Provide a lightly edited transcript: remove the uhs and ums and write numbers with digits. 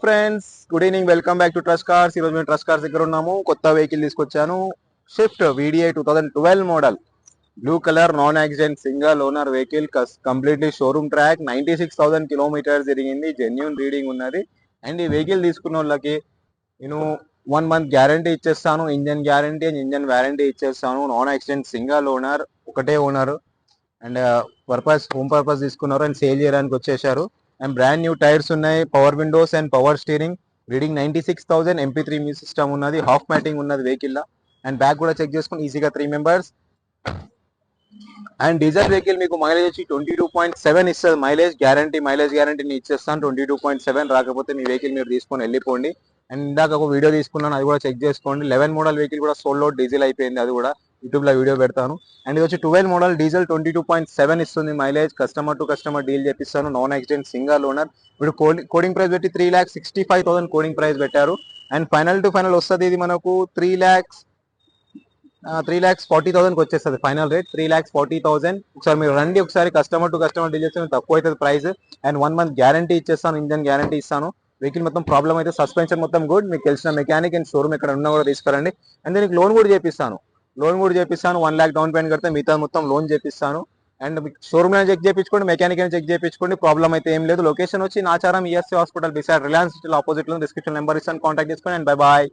Friends, good evening. Welcome back to trust cars. ఈరోజు మేము trust cars దగ్గర ఉన్నాము. కొత్త వెహికల్ తీసుకొచ్చాను. Shift VDI 2012 model, blue colour, non accident, single owner vehicle, completely showroom track, 96,000 kilometres తిరిగింది. Genuine reading ఉన్నది. And ఈ vehicle తీసుకున్న వాళ్ళకి నేను 1 మంత్ గ్యారంటీ ఇచ్చేస్తాను. Engine guarantee and engine warranty ఇచ్చేస్తాను. నాన్ యాక్సిడెంట్, సింగల్ ఓనర్, ఒకటే ఓనర్. అండ్ హోమ్ పర్పస్ తీసుకున్నారు అండ్ సేల్ చేయడానికి వచ్చేసారు. అండ్ బ్రాండ్ న్యూ టైర్స్ ఉన్నాయి, power Windows and power steering. Reading 96,000. MP3 music system ఉన్నది, హాఫ్ మ్యాటింగ్ ఉన్నది vehicle. And back కూడా check చేసుకుని ఈజీగా 3 మెంబర్స్. అండ్ డీజిల్ వెహికల్ మీకు మైలేజ్ వచ్చి 22.7 ఇస్తుంది. మైలేజ్ గ్యారంటీని ఇచ్చేస్తాను. 22.7 రాకపోతే మీ వెహికల్ మీరు తీసుకొని వెళ్ళిపోండి. అండ్ ఇందాక ఒక వీడియో తీసుకున్నాను, అది కూడా చెక్ చేసుకోండి. 11 మోడల్ వెహికల్ కూడా సోల్డ్ అవుట్, డీజిల్ అయిపోయింది. అది కూడా యూట్యూబ్ లో వీడియో పెడతాను. అండ్ ఇది వచ్చి 12 మోడల్ డీజిల్, 22.7 ఇస్తుంది mileage. Customer to customer deal చేపిస్తాను. Non accident, single owner. ఇప్పుడు కోడింగ్ ప్రైస్ పెట్టి 3,65,000 కోడింగ్ ప్రైస్ పెట్టారు. అండ్ ఫైనల్ టు ఫైనల్ వస్తుంది ఇది మనకు 3,40,000 వచ్చేస్తుంది. Final rate 3,40,000. ఒకసారి మీరు రండి, ఒకసారి కస్టమర్ టు కస్టమర్ డీల్ చేస్తే తక్కువ అవుతుంది ప్రైస్. అండ్ 1 మంత్ గ్యారంటీ ఇచ్చేస్తాను, ఇంజన్ గ్యారంటీ ఇస్తాను. వెహికల్ మొత్తం ప్రాబ్లం అయితే సస్పెన్షన్ మొత్తం గుడ్. మీకు తెలిసిన మెకానిక్ అండ్ షోరూమ్ ఎక్కడ ఉన్నా కూడా తీసుకురండి. అండ్ దీనికి లోన్ కూడా చేపిస్తాను. 1 lakh డౌన్ పేమెంట్ కడితే మిగతా మొత్తం లోన్ చేపిస్తాను. అండ్ మీకు షోరూమ్ చెక్ చేయించుకోండి, మెకానిక్ చెక్ చేయించుకోండి, ప్రాబ్లం అయితే ఏం లేదు. లొకేషన్ వచ్చి Nacharam ESC hospital beside Reliance opposite లో డిస్క్రిప్షన్ నెంబర్ ఇస్తాను, కాంటాక్ట్ చేసుకోండి. And bye bye.